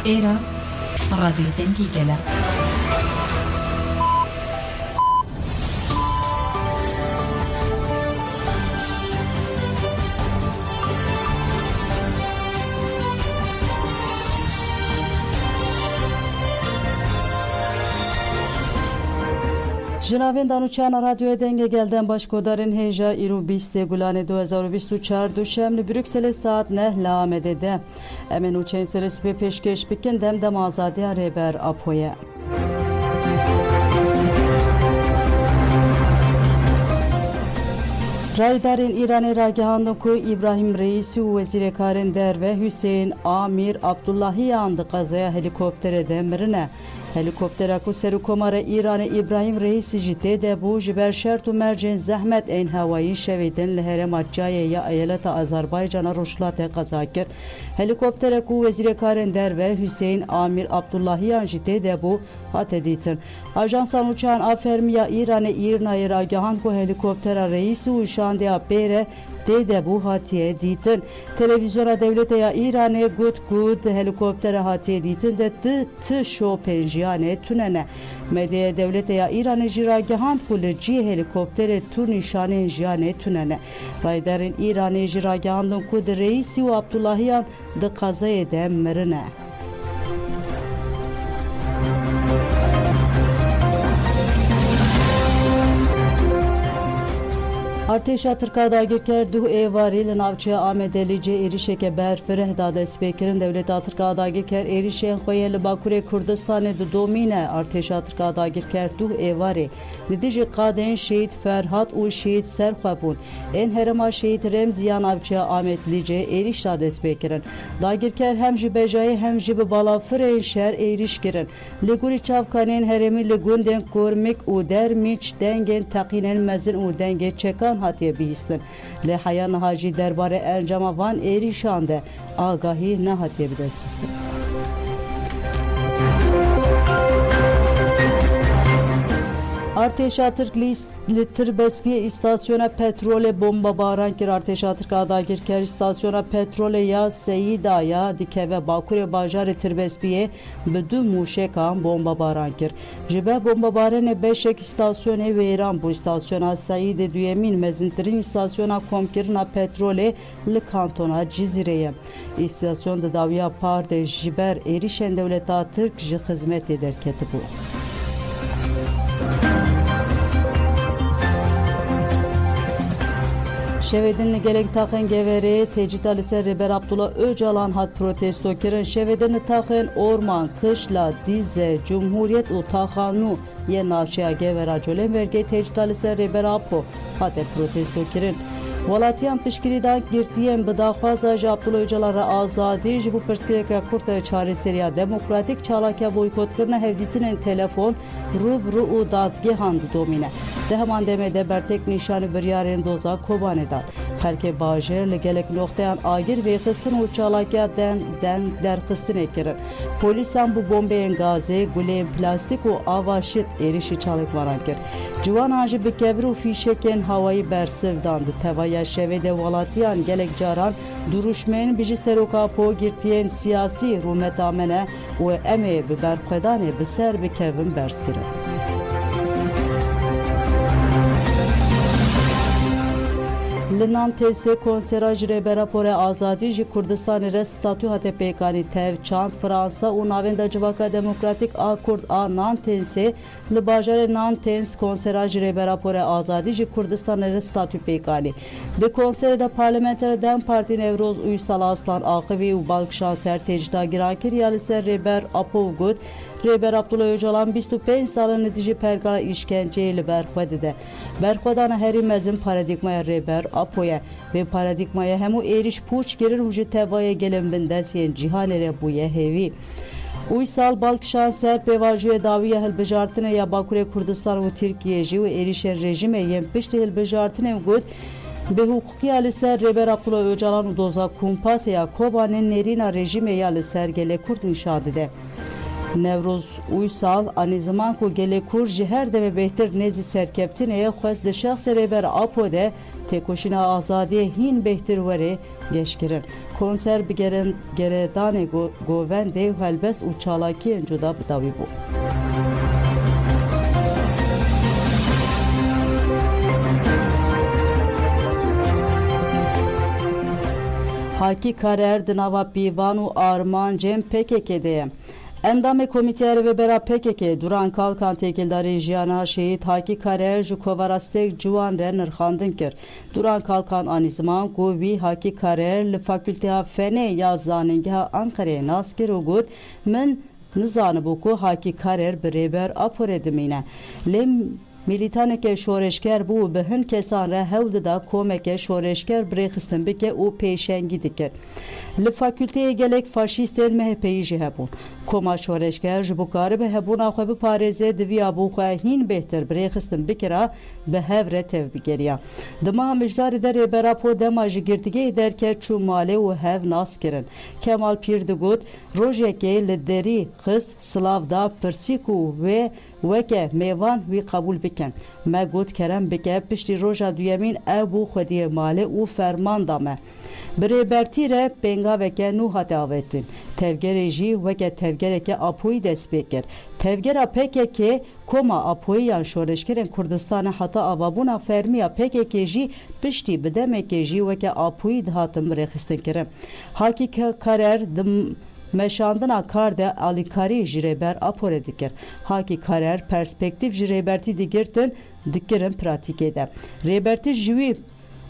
Era Radio Dengi Gela. Jinavên danûçana Radyoya Dengê Gelden başkodarên hêja îro 20 Gulanê 2024 duşem li Brükselê saat 9 li Amedê de. Em ê nûçeyên serîspê pêşkêş bikin dem azadiya rêber Apoye. Raydarên İranê ragihandin ku İbrahim Reîsî û Wezîrêkarên Derve Hüseyin Amir Abdullahiyan di qezaya helîkopterê de mirine. Helîkoptera ku Serokkomara İranê İbrahim Reîsî jî tê de bû ji ber şert û mercên zehmet ên hewayî şevê din li herêma Cayê ya eyaleta Azerbaycana Rojhilatê qeza kir. Helîkoptera ku Wezîrêkarên Derve Hüseyin Amir Abdullahiyan jî tê de bû hate dîtin. Ajansa nûçan a fermiya İranê Îrnayê ragihand ku helîkoptera Reîsî û şandeya pêre tê de bû hatiye dîtin. Televizyona Devletê ya İranê got ku helîkoptera hatiye dîtin de ti şopên jiyanê tunene. Medyaya Devletê ya İranê jî ragihand ku li cî helîkopterê tu nîşanên jiyanê tunene. Rayderên İranê jî ragihandin ku di Reîsî û Abdullahiyan di qezayê de mirine. Artêşa Tirka dagirker du êvarî li navçeya Amedê Licê êrişeke berfireh da destpêkirin Devleta Tirka dagirker êrişên xwe yên li Bakurê Kurdistanê diddomîne. Artêşa Tirka dagirker du êvarê li dijî qadên Şehîd Ferhat û Şehîd Serxwe bûn. Ên herêma Şehîd Remzî ya navçeya Amed Licê êriş da destpêkirin. Dagirker hem ji bejayê hem jî bi balafirên şer êriş kirin. Li gorî çavkanên herêmî li gundên Kurmik û Dermîç dengên teqînên mezin û dengê çekan hatiye bihîstin. Lê heya niha jî derbarê encama van êrîşan de agahî nehatiye bidestxistin. Artêşa Tirk li Tirbespiyê îstasyona petrolê bombabaran kir. Artêşa Tirka dagirker îstasyona petrolê ya Seyîda ya dikeve Bakurê bajarê Tirbespiyê bi du mûşekan bombabaran kir. Ji ber bombabaranê beşek îstasyonê wêran bû. İstasyona Seyîdê duyemîn mezintirîn îstasyona komkirina petrolê li kantona Cizîrê. İstasyon di dawiya Pardê ji ber êrişên Devleta Tirk ji xizmetê derketibû. Şevedin li gelek taxên Geverê tecîta li ser Rêber Abdullah Öcalan hat protesto kirin. Şevedin li taxên Orman, Kışla, Dize, Cumhuriyet û Taxanû yên navçeya Gevera Colên Vergê tecîta li ser Rêber Apo hate protesto kirin. Welatiyan piştgirî dan girtiyên bi daxwaza ji Abdullah Öcalan re azadî ji bo pirsgirêka kurt e çareseriya demokratîk çalakiya boykotkirina hevdîtinên telefon, rûbirû û dadgehan didomîne. Di heman demê de bertek nîşanî biryarên doza Kobanê dan. Xelkê bajêr li gelek noxteyan agir vêxistin û çalakiya derxistinê kirin. Polîsan bu bombeyên gazê, gulên plastîk û ava şit êrişî çalakvaran kir. Ciwanan jî bi kevir û fîşekên hewayî bersiv dan. Di tevaya şevê de welatiyan gelek caran duruşmeyên bijî seroka po girtiyên siyasî rûmetamene û em ê bi berxwedanê bi ser bikevin bers kirin. Li Nantêsê konsera ji Rêber Raporê Azadî ji Kurdistanê re statû hate pêkanî tev çand Fransa û navên de Civaka Demokratîk a Kurd a Nantêsê li bajarê Nantêns konsera ji Rêber Raporê Azadî ji Kurdistanê re statû pêkanî. Di konserê de Parlamenter Dem Partî Nevroz Uysal Aslan Axivî û Balkşanser tecîta girankiriya li ser Rêber Apo got Rêber Abdullah Öcalan 25 salên li dijî pergala îşkenceyê li ber xwe dide. Berxwedana herî mezin paradigmaya Rêber Apoye ve paradigmaya hemû êriş pûç kirin û ji tevayê gelin bin destiyên cîhanê re bûye hêvî. Uysal Balkşanser pêvajoya dawiya hilbijartinê ya Bakurê Kurdistan û Tirkiyê jî û êrişên rejimê yên piştî hilbijartinê got Bêhûqiya li ser Rêber Abdullah Öcalan û doza Kumpasê ya Kobanê nêrîna rejimê ya li ser gelê Kurd nîşan dide. Nevroz Uysal anî ziman ku gelê Kurd ji her demê bêhtir nêzî serkeftinê xwest di şexsê Rêber Apo de têkoşîna azadiyê hîn bêhtir werê geşkirin. konser bigeren geredane govende helbes u çalaki cuda bdavi bu. Haki karer dinava pîvan û armancên PKK'de. Endamê Komîteya Rêvebera PKK Duran Kalkan têkildarê jiyana şehîd Hakî Karer ji kovarastêk ciwan re nirxandin kir. Duran Kalkan anî ziman ku wî Hakî Karer li Fakülteya Fenê ya Zanîngeha Ankarayê nas kir û got min nizanibû ku Hakî Karer bi rêber Aporê dimîne. Lê militaneke şoreşker bû bi hin kesan re hewl dida komeke şoreşker birêxistin bike û pêşengî dikir. Li fakülteyê gelek faşîstên MHP'yî jî hebûn. Koma şoreşker ji bo karibe hebûna xwe biparêze diviya bû xwe hîn bêhtir birêxistin bikira bi hev re tev bigeriya. Di meha mijdarê de rêbera Po dema ji girtîgehê derke çû malê û hev nas kirin. Kemal Pîr digot rojekê li derî xist silav da pirsîk û wê weke mêvan wî qebûl bikin. Me got kerem bike piştî roja duyemîn ew bû xwediyê malê û ferman da me. Bi rêbertî re pêngaveke nû hate avêtin. Tevgerê jî weke tevgereke Apoyî dest pê kir. Tevgera PKK koma Apoyiyan şoreşkerên Kurdistanê heta avabûna fermiya PKK jî piştî bi demekê jî weke Apoyî dihatin birêxistin kirin. Hakî Karer meşandina kar de alîkarî ji rêber Aporê dikir. Hakî Karer perspektîv ji rêbertî digirtin dikirin pratîkê de. Rêbertî ji wî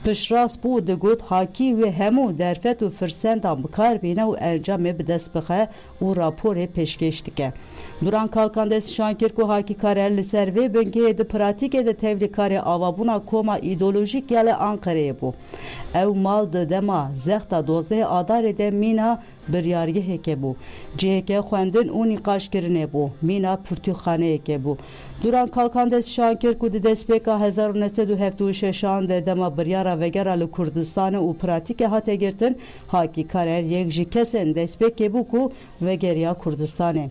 piştrast bû digot Hakî wê hemû derfet û firsendan bikarbîne û encamê bi dest bixe û raporê pêşkêş dike. Duran Kalkan dest nîşan kir ku Hakî Karer li ser vê bingehê di pratîkê de tevlîkarê avabûna koma îdeolojîk ya li Ankarayê bû. Ew mal di dema zexta 12 adarê de mîna biryargeheke bû. Ciheke xwendin û nîqaşkirinê bû. Mîna pirtûxaneyeke bû. Duran Kalkan dest nîşan kir ku di destpêka 1976 de dema biryara vegera li Kurdistanê û pratîkê hate girtin, Hakî Karer yek ji kesên destpêkê bû ku vegeriya Kurdistanê.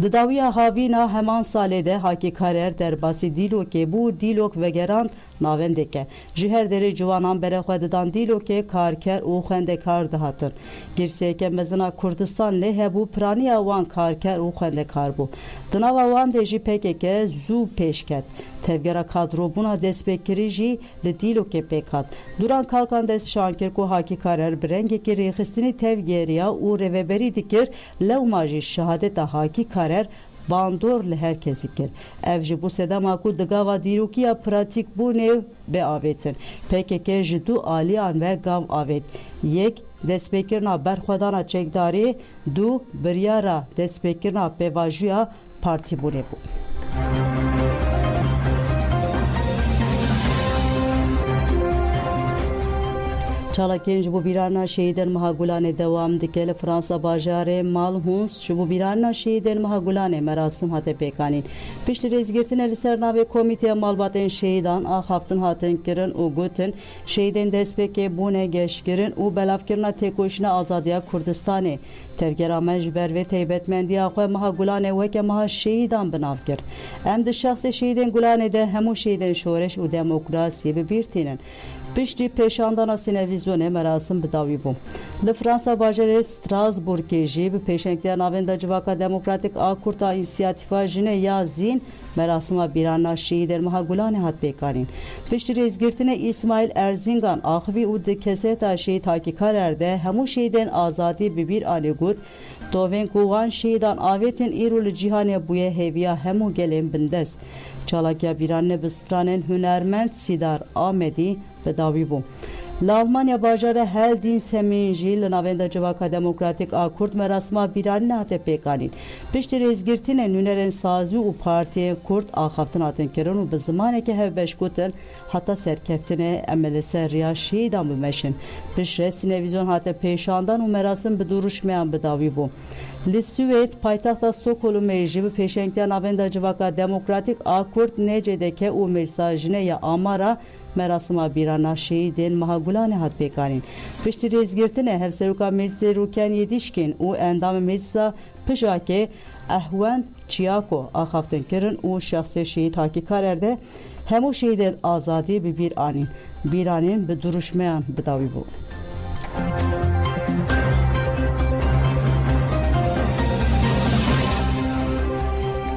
Di dawiya havîna heman salê de Hakî Karer derbasî dîlokê bû, dîlok vegerand navendeke. Ji her derê ciwanan bere xwe didan dîlokê karker û xwendekar dihatin. Girseyeke mezina Kurdistan lê hebû piraniya wan karker û xwendekar bû. Di nava wan de jî PKK zû pêş ket. Tevgera kadrobûna destpêkirî jî li dîlokê pêk hat. Duran Kalkan dest nîşan kir ku Hakî Karer bi rengekî rêxistinî tevgeriya û rêveberî dikir, lewma jî şehadeta Hakî Karer bandor li herkesî kir. Ev ji bo sedema ku di gava dîrokiya pratîk bûnê biavêtin. PKK ji du aliyan ve gav avêt. Yek destpêkirina berxwedana çekdarî, du biryara destpêkirina pêvajoya partîbûnê bû. Çalakên ji bo bîrana şehîdên Meha Gulanê dewam dike. Li Fransa bajarê Malhûns ji bo bîrana şehîdên Meha Gulanê merasim hate pêkanîn. Piştî rêzgirtinê li ser navê Komîteya Malbatên Şehîdan axaftin hatin kirin û gotin şehîdên destpêkê bûne geşkirin û belavkirina têkoşîna azadiya Kurdistanê. Tevgera me ji ber vê taybetmendiya xwe Meha Gulanê weke meha şehîdan binav kir. Em di şexsê şehîdên Gulanê de hemû şehîdên şoreş û demokrasiyê bibîrtînin. Piştî pêşandana sînevizyonê merasim bidawî bû. Li Fransa bajarê Strasbourgê jî bi pêşengeya navenda Civaka Demokratîk a Kurta İnisiyatîfa Jinê ya Zîn merasima bîrana şehîdên Meha Gulanê hat pêkanîn. Piştî rêzgirtinê İsmail Erzingan axivî û di keseta şehîd Hakî Karer de hemû şehîdên azadî bi bîr anî got, tovên ku wan şehîdan avêtin îro li cîhanê bûye hêviya hemû gelên bindest. Çalakiya bîranê bi stranên hunermend Sîdar Amedî bedawî bû. Li Almanya bajarê Heldîn Semîn jî li navenda Civaka Demokratîk a Kurd merasima bîranî hate pêkanîn. Piştî rêzgirtinê nûnerên sazî û partiyên Kurd axaftin hatin kirin û bi zimaneke hevbeş gotin heta serkeftinê em li ser riya şehîdan bimeşin. Piştre sînevîzyon hate pêşandan û merasim bi duruşmeyan bidawî bû. Li Swêd paytaxta Stockholmê jî bi pêşengeya navenda Civaka Demokratîk a Kurd necedeke û Mêrsa Jinê ya Amara merasima bîrana şehîdên Meha Gulanê hat pêkanîn. Piştî rêzgirtinê hevseroka Meclisê Rûkên Yedîşkên û endamê meclisa Pijakê Ehwend Çiyako axaftin kirin û şexsê şehîd Hakî Karer de hemû şehîdên azadî bi bîr anîn. Bîranên bi duruşmeyan bidawî bû.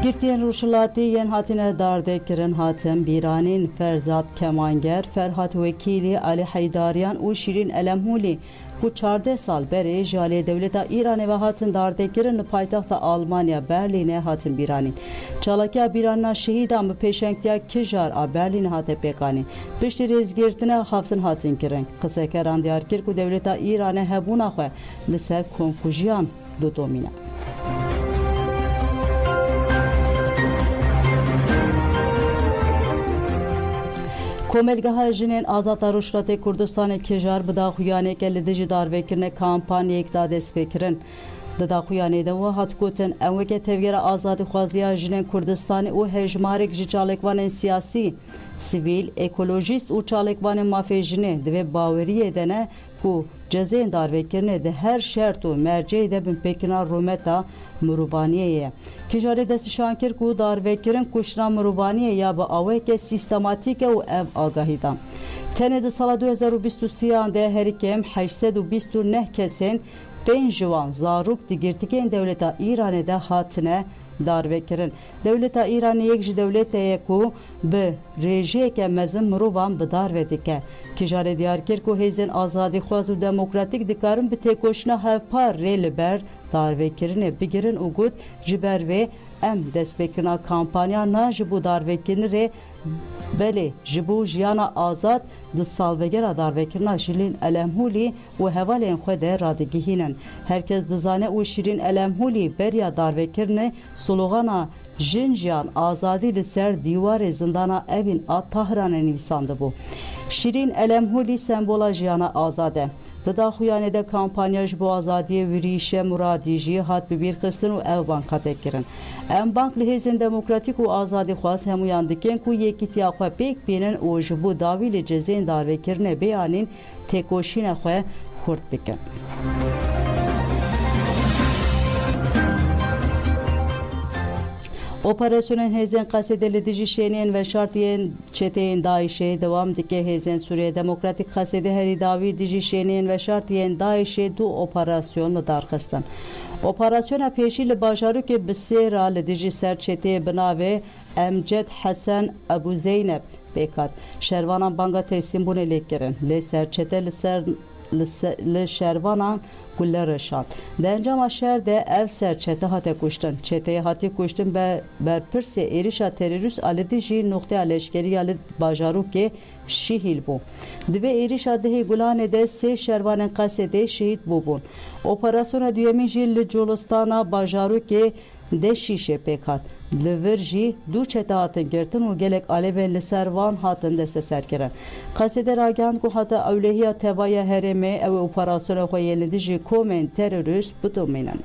Girtiyen Ruşulati yen hatine dardekirin hatim Biranin Ferzat Kemanger, Ferhat Vekili, Ali Haydariyan û Şirin Elemhuli ku 14 sal berê jalê devleta İranê ve hatin dardekirin li paytexta Almanya Berlînê hatin bîranîn. Çalakiya bîranina şehîdan bi pêşengtiya kijar a Berlînê hate pêkanîn. Piştî rêzgirtina haftin hatin kirin. Qisekeran diyar kir ku devleta İranê hebûna xwe li ser komkujiyan didomîne. Komelgeha jinên azata Rûşlatê Kurdistanê kijar bi daxuyaneke li dijî darvekirine kampanyayek da dest pêkirin. Di daxuyanê de we hat gotin em weke tevgera azadîxwaziya jinên Kurdistanê û hejmarek ji çalekvanên siyasî, sivîl, ekolojîst û çalekvanên mafê jinê divê baweriyê de ne ku cezên darvekirinê di her şert û merceyê de bin pêkina rûmeta mirûvaniyê ye. Kijarê destîşan kir ku darvekirin kuştina mirûvaniyê ya bi aweke sîstematîk e û ev agahî da. Tenê di sala 2023 de herî 829 kesên 5 ciwan zarok di girtikên devleta İranê de hatine darvekirin. Devleta İranê yek ji devletê ye ku bi rejiyeke mezin mirovan bi dar ve dike. Kijarê diyar kir ku hêzên azadîxwaz û demokratîk dikarin bi têkoşina hevpar rê li ber darvekirinê bigirin û got ji ber vê em destpêkirina kampanya na ji bo darvekirinê belê ji bo jiyana azad di salvegera darvekirina Şirin Elemhulî û hevalên xwe de radigihînin. Herkes dizane û Şirin Elemhulî beriya darvekirinê slogana jin jiyan azadî li ser dîwarê zindana evîn a Tahranê nîsan dibû. Şirin Elemhulî sembola jiyana azad e. Di daxuyanê de kampanya ji bo azadiyê wirîşe muradî jî hat bibîrxistin û ev banka tekirin. Em bank li hêzên demokratîk û azadîxwaz hemûyan dikin ku yekîtiya xwe pêk bînin û ji bo dawî li cezên darvekirinê beyanîn têkoşîna xwe xurt bikin. Operasyonên hêzên Qesedê li dijî şeniyên ve şartiyên çeteyên Daişê dewam dike. Hêzên Sûriye Demokratîk Qesedê herî dawî dijî şeniyên ve şartiyên Daişê du operasyon li darxistin. Operasyona pêşî li bajarokê bi sêra li dijî ser çeteyê bi navê Emced Hesen Ebu Zeynep pêkat. Şervanan banga tesîmbûnê lêkirin. Lê serçete li şervanan gulle reşan. Di encama şer de ev serçete hate kuştin. Çeteye hati kuştin berpirsê êrişa terörist alidî jî noxteya leşkeriya li bajarokê şîhîl bû. Di vê êrişa dihê Gulanê de sê şervanên Qesedê şehîd bûbûn. Operasyona duyemîn jî li Colistana bajarokê de şîşê pêkat. Li vir jî du çete hatin girtin û gelek alevên li ser van hatin desteserkirin. Qesedê ragihand ku heta ewlehiya tevaya herêmê ew ê operasyona xwe yê li dijî komên terorist bidomînin.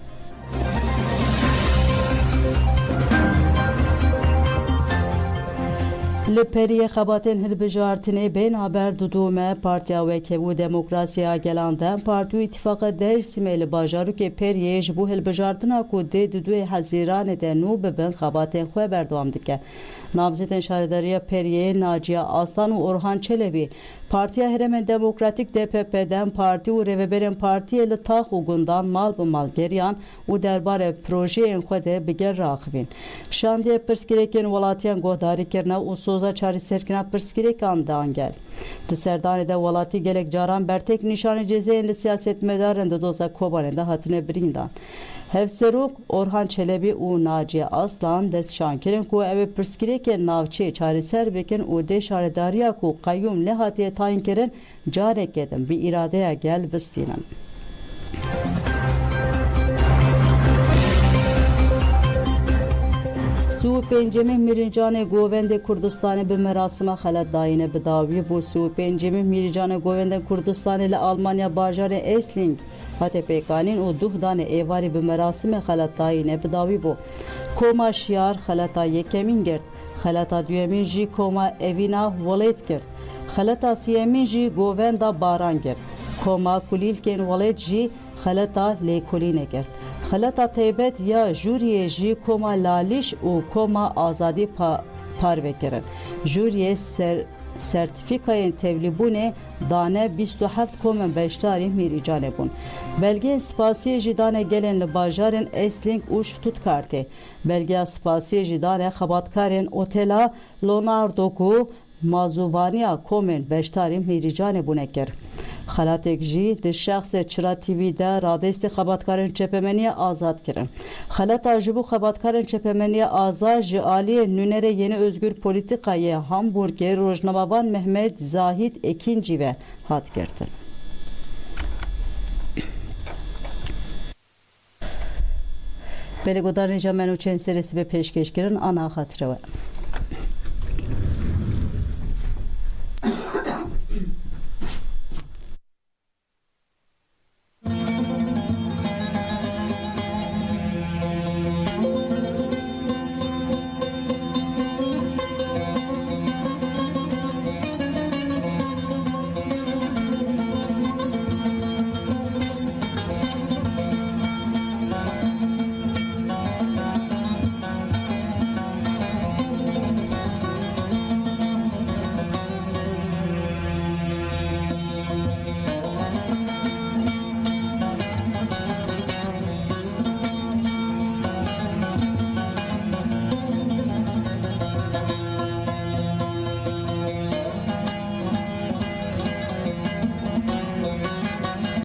Li Periyê xebatên hilbijartinê bên haber didome Partiya Wekebû Demokrasiya Gelan Dem Partî û İtîfaqa Dêrsimê li bajarokê Periyê ji bo hilbijartina ku dê di duê hezîranê de nû bibin xebatên xwe berdewam dike. Namzetên Şaredariya Periyê Naciya Aslan û Orhan Çelebi Partiya Herêmên Demokratîk DPP Dem Partî û rêveberên partiyê li tax û gundan mal bi mal geriyan û derbarê projeyên xwe de bi gel raxivîn. Şandiyê pirsgirêkên welatiyan guhdarî kirine û soza çarîserkirina pirsgirêkan dan gel. Di serdanê de welatî gelek caran bertek nîşanê cezeyên li siyasetmedarên di doza Kobanê de hatine birîndan. Hevserok Orhan Çelebi û Naciye Aslan destşan kirin ku ev ê pirsgirêkên navçê çarîser bikin û dê şaredariya ku qeyyûm lê hatiye tayin kirin carekê din bi îradeya gel bistînin. Sû pêncemîn Mîrîcanê Govendê Kurdistanê bi merasima xelet dayîne bi dawî bû. Sû pêncemîn Mîrîcanê Govendên Kurdistanê li Almanya bajarê Essling hate pêkanîn û duh danê êvarî bi merasimê xelet dayîne bi dawî bû. Koma şiyar xeleta yekemîn girt. Xeleta duyemîn jî koma evîna Welêt girt. Xeleta siyemîn jî Govenda Baran girt. Koma kulîlkên Welêt jî xeleta lêkolînê girt. Xeleta taybet ya jûriyê jî koma Lalîş û koma Azadî parve kirin. Jûriyê sertifikayên tevlîbûnê dane 27 komên beşdarî mîrîcanê bûn. Belgeya spasiyê jî dane gelên li bajarên Essling û Stuttgartê. Belgeya spasiyê jî dane xebatkarên otela Leonardo ku mazûvaniya komên beşdarî mîrîcanê bûne kir. Xelatek jî di şexsê Çira TV de radestê xebatkarên çepemeniye azad kirin. Xelata ji bo xebatkarên çepemeniye azad ji aliyê nûnerê Yeni Özgür Polîtikayê Hamburgê rojnamevan Mehmet Zahid Ekincî ve hat girtin. Belê godarên Jemenûçên serê ve pêşkêşkirin ana xatirê we.